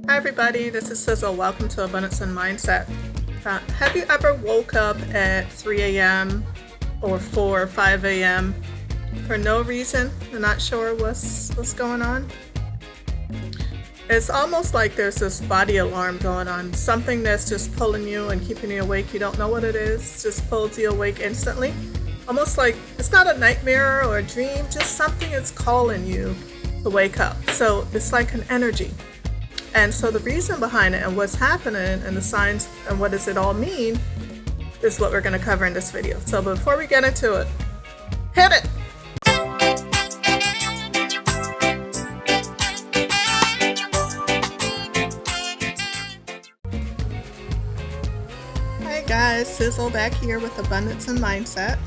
Hi everybody, this is Sizzle. Welcome to Abundance and Mindset. Have you ever woke up at 3 a.m. or 4 or 5 a.m. for no reason and not sure what's going on? It's almost like there's this body alarm going on, something that's just pulling you and keeping you awake. You don't know what it is, just pulls you awake instantly. Almost like it's not a nightmare or a dream, just something is calling you to wake up. So it's like an energy. And so the reason behind it and what's happening and the signs and what does it all mean is what we're going to cover in this video. So before we get into it, hit it! Hey guys, Sizzle back here with Abundance and Mindset.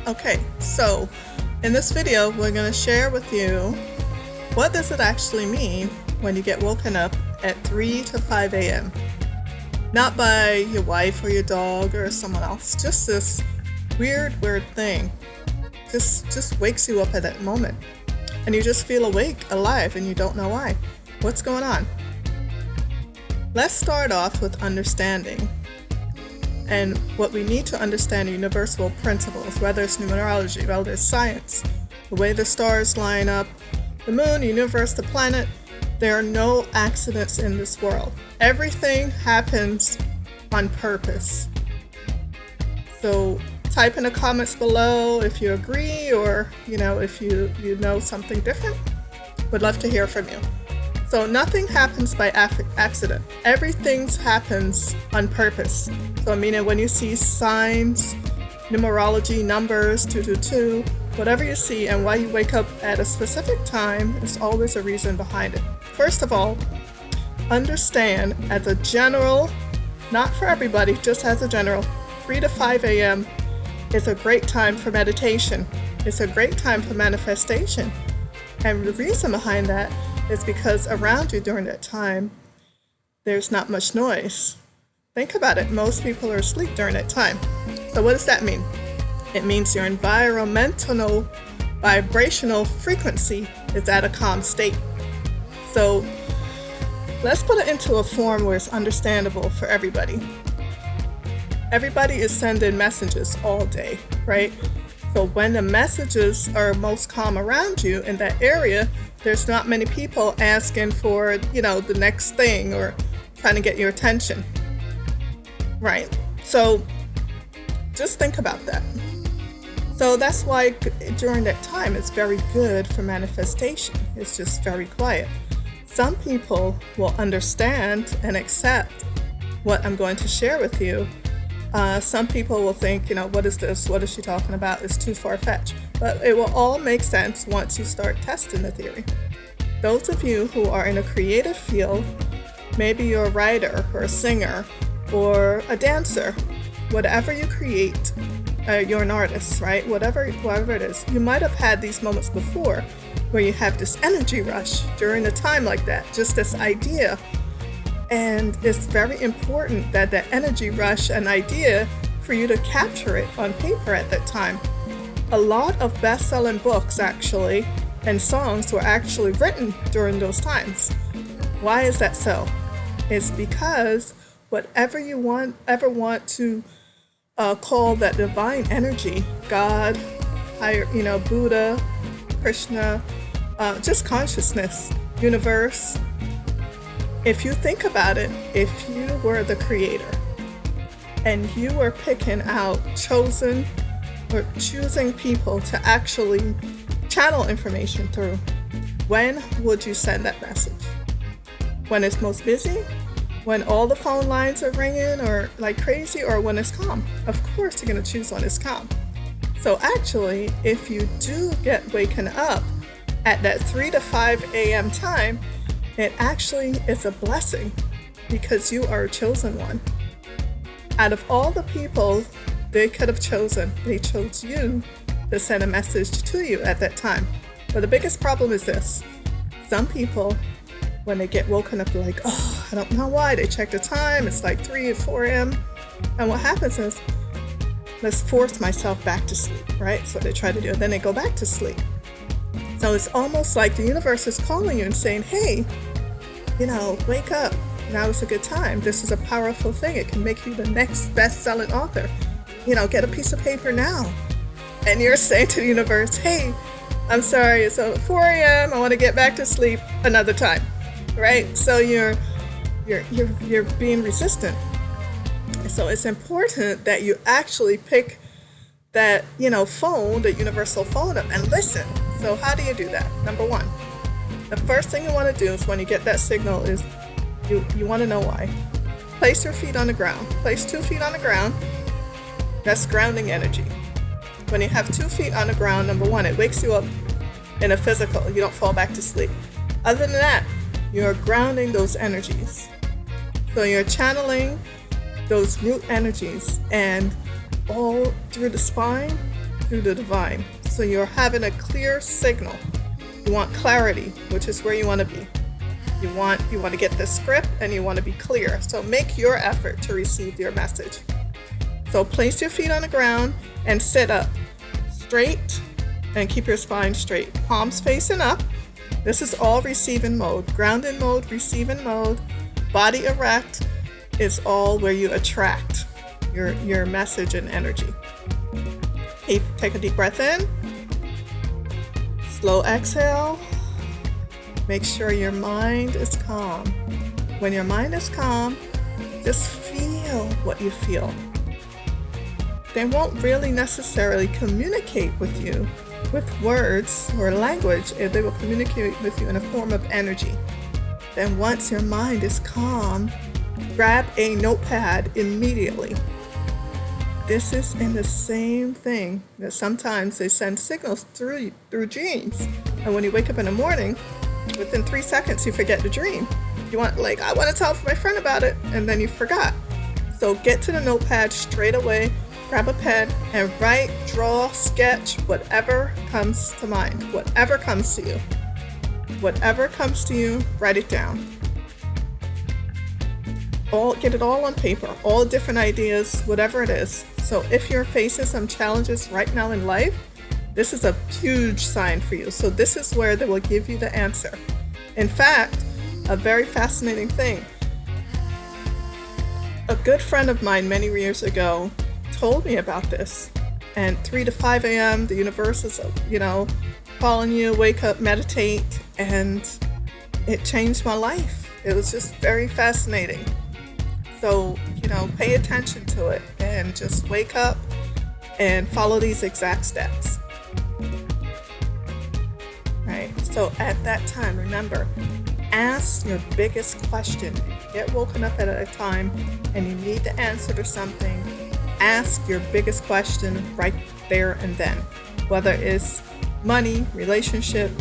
Okay, so in this video we're going to share with you what does it actually mean when you get woken up at 3 to 5 a.m. Not by your wife or your dog or someone else, just this weird thing. Just wakes you up at that moment. And you just feel awake, alive, and you don't know why. What's going on? Let's start off with understanding. And what we need to understand are universal principles, whether it's numerology, whether it's science, the way the stars line up, the moon, the universe, the planet. There are no accidents in this world. Everything happens on purpose. So type in the comments below if you agree or if you know something different. Would love to hear from you. So nothing happens by accident. Everything happens on purpose. So meaning when you see signs, numerology, numbers, 222, whatever you see and why you wake up at a specific time, there's always a reason behind it. First of all, understand as a general, not for everybody, just as a general, 3 to 5 a.m. is a great time for meditation. It's a great time for manifestation. And the reason behind that is because around you during that time, there's not much noise. Think about it. Most people are asleep during that time. So what does that mean? It means your environmental vibrational frequency is at a calm state. So let's put it into a form where it's understandable for everybody. Everybody is sending messages all day, right? So when the messages are most calm around you in that area, there's not many people asking for, the next thing or trying to get your attention, right? So just think about that. So that's why during that time, it's very good for manifestation. It's just very quiet. Some people will understand and accept what I'm going to share with you. Some people will think, what is this? What is she talking about? It's too far-fetched. But it will all make sense once you start testing the theory. Those of you who are in a creative field, maybe you're a writer or a singer or a dancer, whatever you create, you're an artist, right? Whatever it is, you might have had these moments before where you have this energy rush during a time like that, just this idea. And it's very important that energy rush and idea for you to capture it on paper at that time. A lot of best-selling books actually and songs were actually written during those times. Why is that so? It's because whatever you ever want to call that divine energy, God, higher, Buddha, Krishna, just consciousness, universe. If you think about it, if you were the creator and you were picking out choosing people to actually channel information through, when would you send that message? When it's most busy? When all the phone lines are ringing or like crazy, or when it's calm? Of course you're going to choose when it's calm. So actually, if you do get waken up at that 3 to 5 a.m. time, it actually is a blessing because you are a chosen one. Out of all the people they could have chosen, they chose you to send a message to you at that time. But the biggest problem is this. Some people, when they get woken up, they're like, oh, I don't know why. They check the time. It's like 3 or 4 a.m. And what happens is, let's force myself back to sleep, right? So they try to do it. Then they go back to sleep. So it's almost like the universe is calling you and saying, hey, wake up. Now is a good time. This is a powerful thing. It can make you the next best-selling author. Get a piece of paper now. And you're saying to the universe, hey, I'm sorry, it's 4 a.m. I want to get back to sleep another time, right? So you're being resistant. So it's important that you actually pick that, phone, the universal phone up and listen. So how do you do that? Number one, the first thing you want to do is when you get that signal is you want to know why. Place your feet on the ground. Place 2 feet on the ground. That's grounding energy. When you have 2 feet on the ground, number one, it wakes you up in a physical. You don't fall back to sleep. Other than that, you're grounding those energies. So you're channeling those root energies and all through the spine, through the divine. So you're having a clear signal. You want clarity, which is where you want to be. You want to get the script and you want to be clear. So make your effort to receive your message. So place your feet on the ground and sit up straight and keep your spine straight. Palms facing up. This is all receiving mode. Grounding mode, receiving mode, body erect is all where you attract your message and energy. Take a deep breath in. Slow exhale. Make sure your mind is calm. When your mind is calm, just feel what you feel. They won't really necessarily communicate with you with words or language. They will communicate with you in a form of energy. Then once your mind is calm, grab a notepad immediately. This is in the same thing that sometimes they send signals through dreams. And when you wake up in the morning, within 3 seconds, you forget the dream. I want to tell my friend about it, and then you forgot. So get to the notepad straight away, grab a pen, and write, draw, sketch, whatever comes to mind, whatever comes to you. Whatever comes to you, write it down. Get it all on paper, all different ideas, whatever it is. So if you're facing some challenges right now in life, this is a huge sign for you. So this is where they will give you the answer. In fact, a very fascinating thing. A good friend of mine many years ago told me about this. And 3 to 5 a.m., the universe is, calling you, wake up, meditate. And it changed my life. It was just very fascinating. So, pay attention to it and just wake up and follow these exact steps. Right? So at that time, remember, ask your biggest question. If you get woken up at a time and you need the answer to something, ask your biggest question right there and then. Whether it's money, relationship,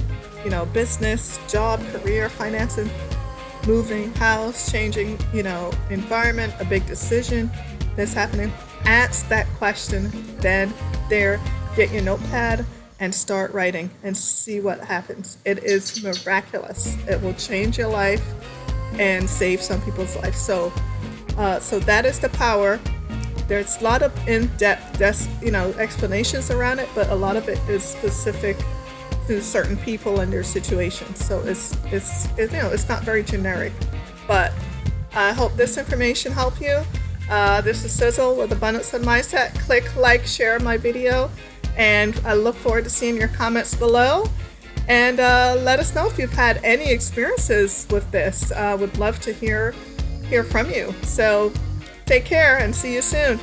business, job, career, finances, moving, house, changing, environment, a big decision that's happening. Ask that question, then get your notepad and start writing and see what happens. It is miraculous. It will change your life and save some people's life. So that is the power. There's a lot of in-depth, explanations around it, but a lot of it is specific to certain people and their situations. So it's not very generic, but I hope this information helped you. This is Sizzle with Abundance and Mindset. Click like, share my video, and I look forward to seeing your comments below. And let us know if you've had any experiences with this. Would love to hear from you. So take care and see you soon.